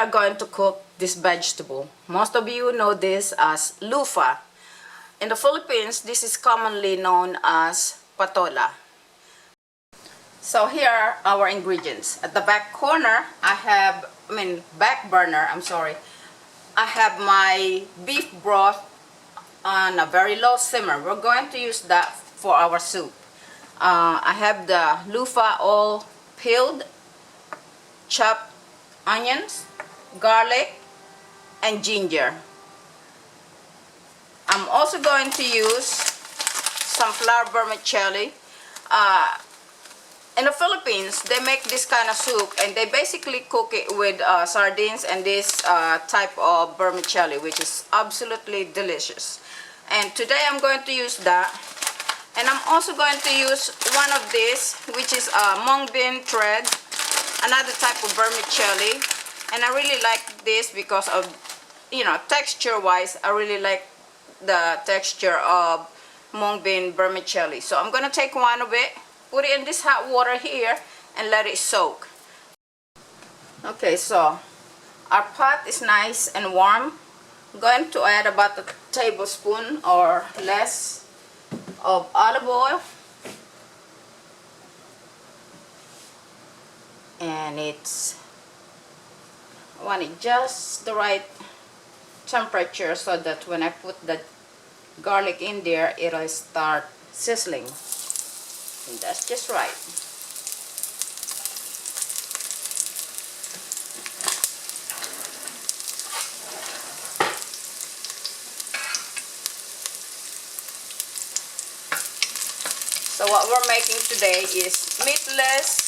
are going to cook this vegetable. Most of you know this as Luffa. In the Philippines, this is commonly known as Patola. So here are our ingredients. At the back corner, back burner, I have my beef broth on a very low simmer. We're going to use that for our soup. I have the loofah all peeled, chopped onions, garlic, and ginger. I'm also going to use some flour vermicelli. In the Philippines, they make this kind of soup and they basically cook it with sardines and this type of vermicelli, which is absolutely delicious. And today I'm going to use that. And I'm also going to use one of these, which is mung bean thread, another type of vermicelli. And I really like this because of, texture wise, I really like the texture of mung bean vermicelli. So I'm going to take one of it, put it in this hot water here, and let it soak. Okay, so our pot is nice and warm. I'm going to add about a tablespoon or less of olive oil. And I want it just the right temperature so that when I put the garlic in there, it'll start sizzling. And that's just right. So what we're making today is meatless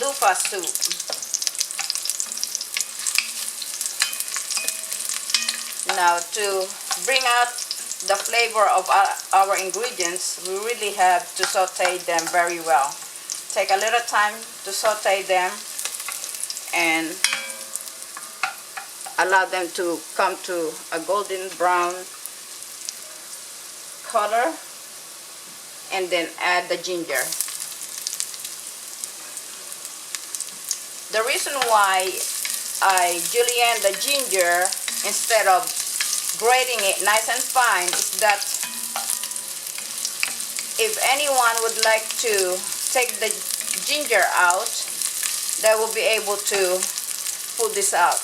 loofah soup. Now, to bring out the flavor of our ingredients, we really have to saute them very well. Take a little time to saute them and allow them to come to a golden brown color, and then add the ginger. The reason why I julienne the ginger instead of grating it nice and fine is that if anyone would like to take the ginger out, they will be able to pull this out.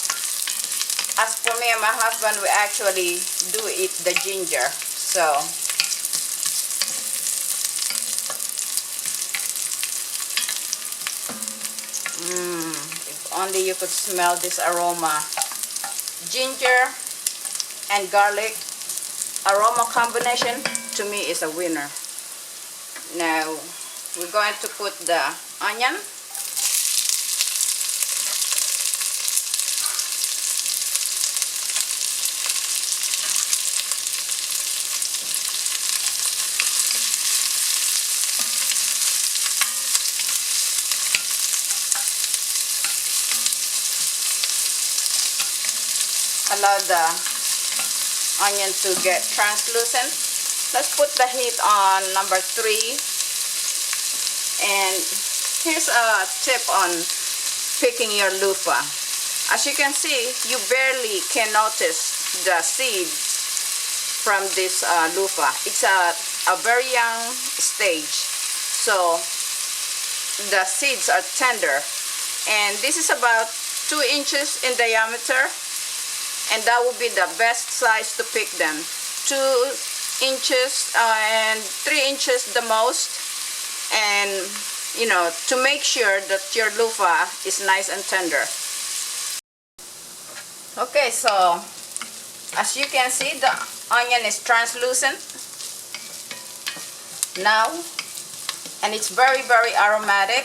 As for me and my husband, we actually do eat the ginger. So if only you could smell this aroma. Ginger and garlic aroma combination to me is a winner. Now we're going to put the onion. Allow the onion to get translucent. Let's put the heat on number 3. And here's a tip on picking your loofah. As you can see, you barely can notice the seeds from this loofah. It's a very young stage, so the seeds are tender. And this is about 2 inches in diameter. And that would be the best size to pick them. 2 inches and 3 inches the most. And to make sure that your loofah is nice and tender. Okay, so as you can see, the onion is translucent now, and it's very, very aromatic.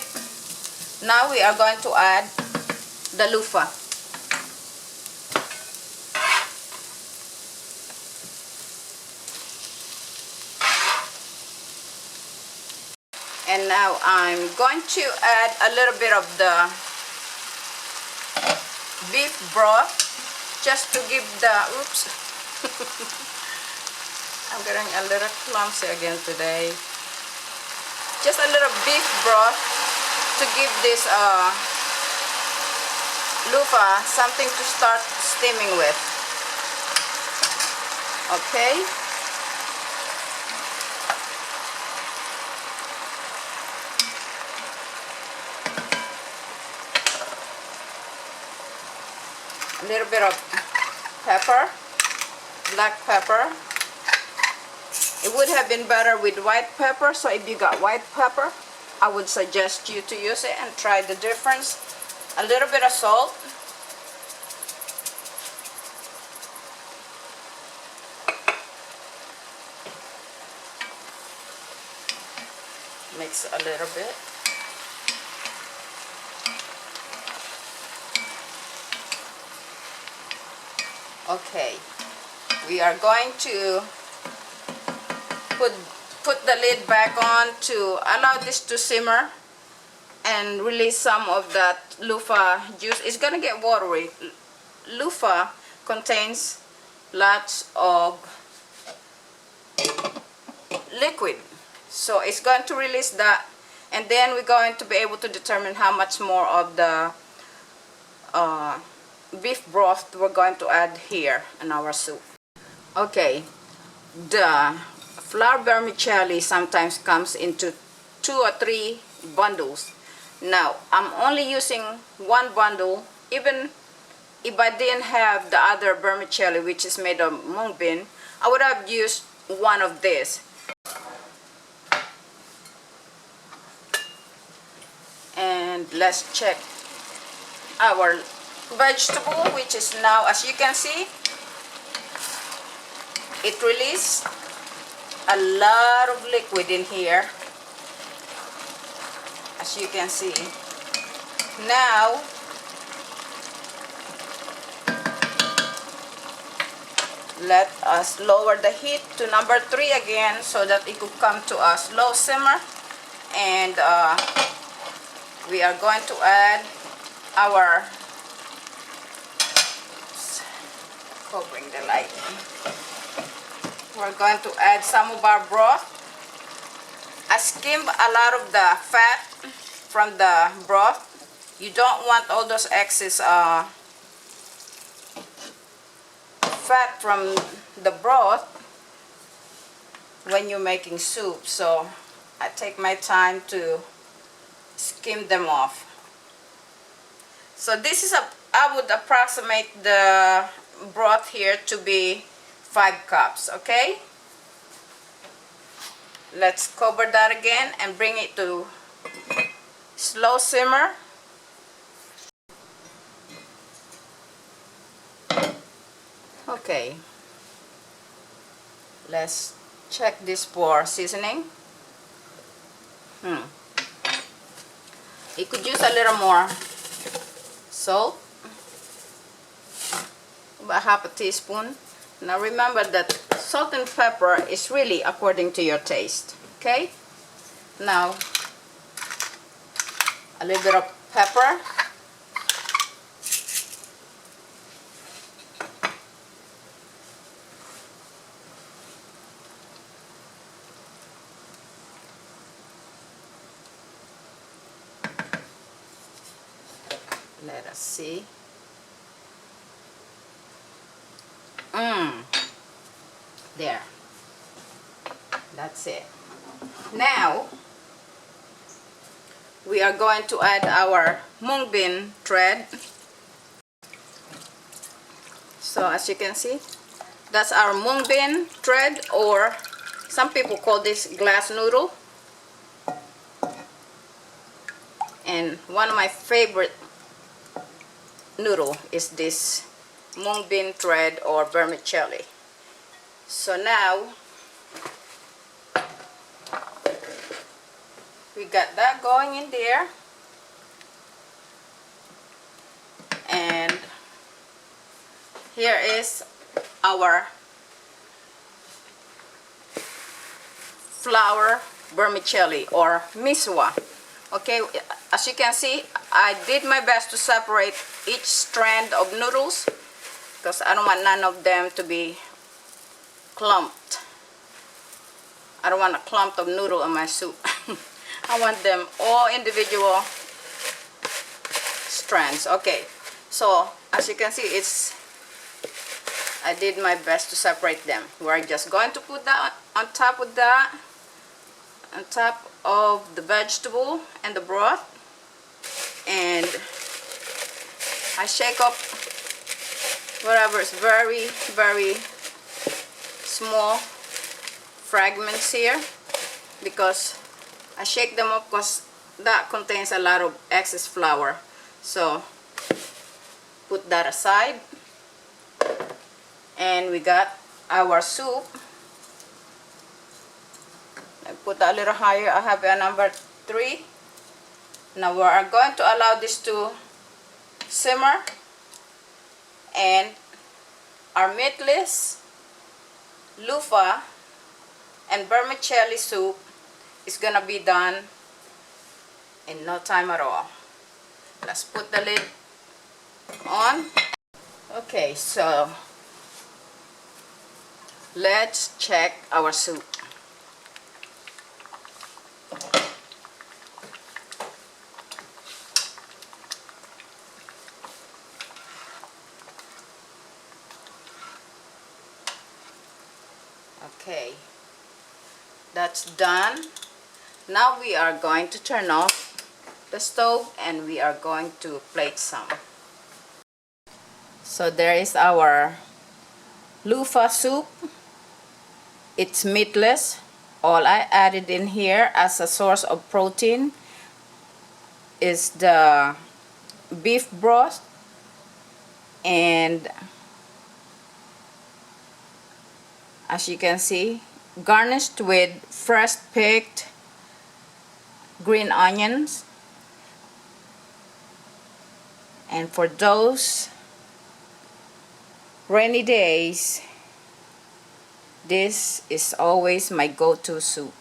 Now we are going to add the loofah. And now I'm going to add a little bit of the beef broth just to give the, oops, I'm getting a little clumsy again today. Just a little beef broth to give this loofah, something to start steaming with. Okay. A little bit of pepper, black pepper. It would have been better with white pepper, so if you got white pepper, I would suggest you to use it and try the difference. A little bit of salt. Mix a little bit. Okay, we are going to put the lid back on to allow this to simmer and release some of that loofah juice. It's gonna get watery. Loofah contains lots of liquid, so it's going to release that, and then we're going to be able to determine how much more of the beef broth we're going to add here in our soup. Okay, the flour vermicelli sometimes comes into 2 or 3 bundles. Now I'm only using 1 bundle. Even if I didn't have the other vermicelli, which is made of mung bean, I would have used one of this. And let's check our vegetable, which is now, as you can see, it released a lot of liquid in here, as you can see. Now let us lower the heat to number 3 again, so that it could come to a slow simmer, and we are going to add our, covering the light, we're going to add some of our broth. I skimmed a lot of the fat from the broth. You don't want all those excess fat from the broth when you're making soup, so I take my time to skim them off. So this is I would approximate the broth here to be 5 cups, okay? Let's cover that again and bring it to slow simmer. Okay, let's check this for seasoning. You could use a little more salt, about half a teaspoon. Now remember that salt and pepper is really according to your taste, okay? Now a little bit of pepper. Let us see. There. That's it. Now we are going to add our mung bean thread. So as you can see, that's our mung bean thread, or some people call this glass noodle. And one of my favorite noodle is this mung bean thread or vermicelli. So now we got that going in there, and here is our flour vermicelli or miswa. Okay, as you can see, I did my best to separate each strand of noodles because I don't want none of them to be clumped. I don't want a clump of noodle in my soup. I want them all individual strands. Okay, So as you can see, I did my best to separate them. We're just going to put that on top of that, on top of the vegetable and the broth, and I shake up whatever is very, very small fragments here, because I shake them up because that contains a lot of excess flour. So put that aside, and we got our soup. I put that a little higher. I have a number 3. Now we are going to allow this to simmer, and our meatless, loofah, and vermicelli soup is gonna be done in no time at all. Let's put the lid on. Okay, so let's check our soup. Okay, that's done. Now we are going to turn off the stove and we are going to plate some. So there is our loofah soup. It's meatless. All I added in here as a source of protein is the beef broth and, as you can see, garnished with fresh picked green onions. And for those rainy days, this is always my go-to soup.